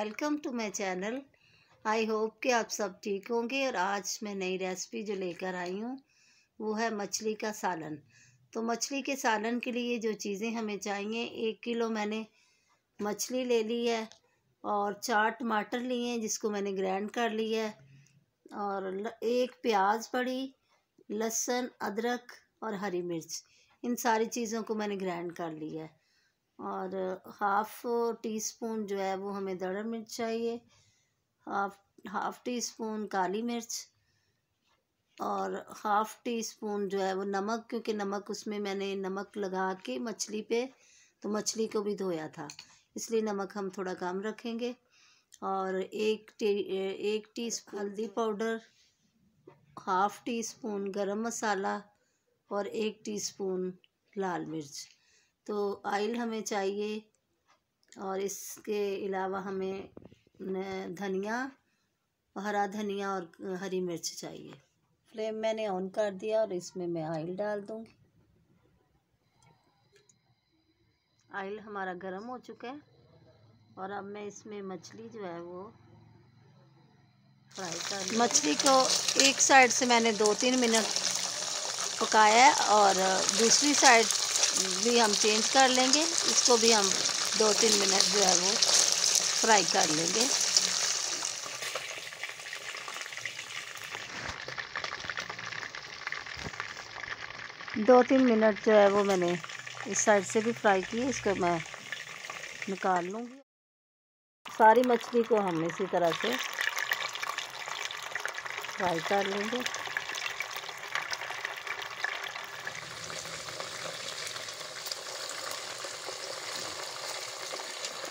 Welcome to my channel. I hope कि आप सब ठीक होंगे। और आज मैं नई रेसिपी जो लेकर आई हूँ वो है मछली का सालन। तो मछली के सालन के लिए जो चीज़ें हमें चाहिए, 1 किलो मैंने मछली ले ली है और 4 टमाटर लिए हैं जिसको मैंने ग्राइंड कर लिया है, और 1 प्याज बड़ी, लहसुन, अदरक और हरी मिर्च, इन सारी चीज़ों को मैंने ग्राइंड कर लिया है। और हाफ़ टी स्पून जो है वो हमें दड़ा मिर्च चाहिए, हाफ़ टी स्पून काली मिर्च, और हाफ़ टी स्पून जो है वो नमक, क्योंकि नमक उसमें मैंने नमक लगा के मछली पे, तो मछली को भी धोया था, इसलिए नमक हम थोड़ा कम रखेंगे। और 1 टीस्पून हल्दी पाउडर, हाफ़ टी स्पून गरम मसाला और 1 टीस्पून लाल मिर्च। तो ऑयल हमें चाहिए, और इसके अलावा हमें धनिया, हरा धनिया और हरी मिर्च चाहिए। फ्लेम मैंने ऑन कर दिया और इसमें मैं ऑयल डाल दूंगी। ऑयल हमारा गर्म हो चुका है और अब मैं इसमें मछली जो है वो फ्राई कर, मछली को एक साइड से मैंने 2-3 मिनट पकाया है और दूसरी साइड भी हम चेंज कर लेंगे। इसको भी हम 2-3 मिनट जो है वो फ्राई कर लेंगे। दो तीन मिनट जो है वो मैंने इस साइड से भी फ्राई की है, इसको मैं निकाल लूँगी। सारी मछली को हम इसी तरह से फ्राई कर लेंगे।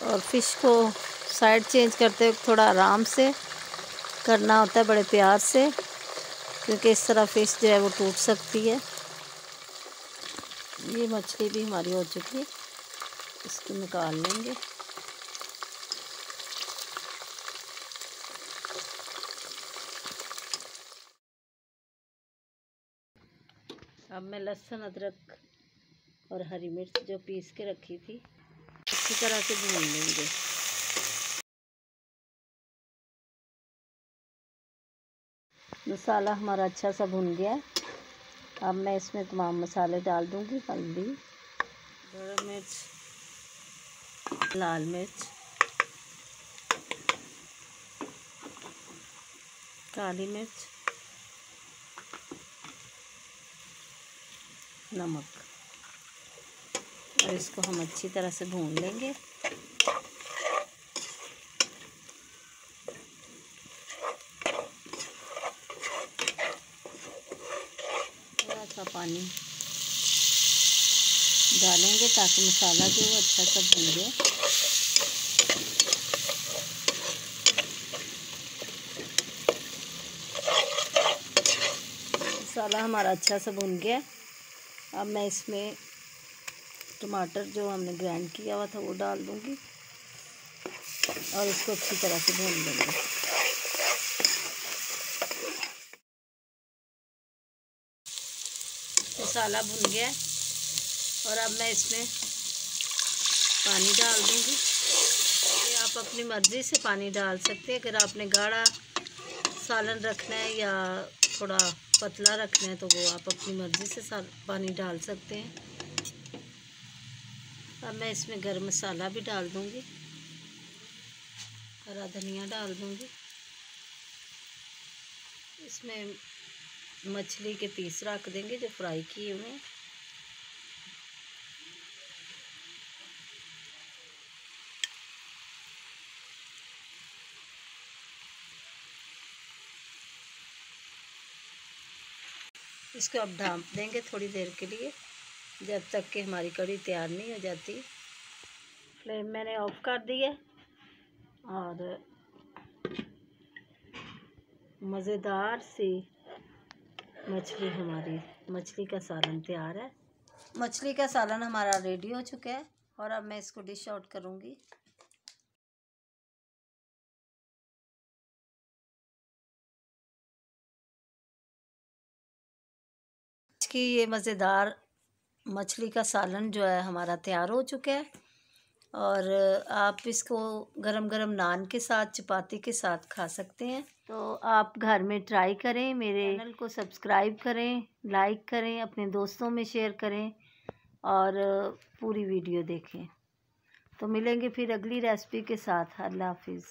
और फिश को साइड चेंज करते वक्त थोड़ा आराम से करना होता है, बड़े प्यार से, क्योंकि इस तरह फिश जो है वो टूट सकती है। ये मछली भी हमारी हो चुकी है, इसको निकाल लेंगे। अब मैं लहसुन, अदरक और हरी मिर्च जो पीस के रखी थी इसी तरह से भून लेंगे। मसाला हमारा अच्छा सा भुन गया है। अब मैं इसमें तमाम मसाले डाल दूंगी। हल्दी, गरम मिर्च, लाल मिर्च, काली मिर्च, नमक, और इसको हम अच्छी तरह से भून लेंगे। थोड़ा सा पानी डालेंगे ताकि मसाला जो है अच्छा सा भून जाए। मसाला हमारा अच्छा सा भून गया। अब मैं इसमें टमाटर जो हमने ग्राइंड किया हुआ था वो डाल दूंगी और इसको अच्छी तरह से भून लेंगे। मसाला भुन गया और अब मैं इसमें पानी डाल दूंगी। ये आप अपनी मर्ज़ी से पानी डाल सकते हैं। अगर आपने गाढ़ा सालन रखना है या थोड़ा पतला रखना है तो वो आप अपनी मर्ज़ी से पानी डाल सकते हैं। अब मैं इसमें गरम मसाला भी डाल दूंगी, हरा धनिया डाल दूंगी। इसमें मछली के पीस रख देंगे जो फ्राई किए हुए हैं। इसको अब ढाँप देंगे थोड़ी देर के लिए, जब तक कि हमारी कढ़ी तैयार नहीं हो जाती। फ्लेम मैंने ऑफ कर दी है और मज़ेदार सी मछली का सालन तैयार है। मछली का सालन हमारा रेडी हो चुका है और अब मैं इसको डिश आउट करूँगी। कि ये मज़ेदार मछली का सालन जो है हमारा तैयार हो चुका है। और आप इसको गरम गरम नान के साथ, चपाती के साथ खा सकते हैं। तो आप घर में ट्राई करें, मेरे चैनल को सब्सक्राइब करें, लाइक करें, अपने दोस्तों में शेयर करें और पूरी वीडियो देखें। तो मिलेंगे फिर अगली रेसिपी के साथ। अल्लाह हाफिज़।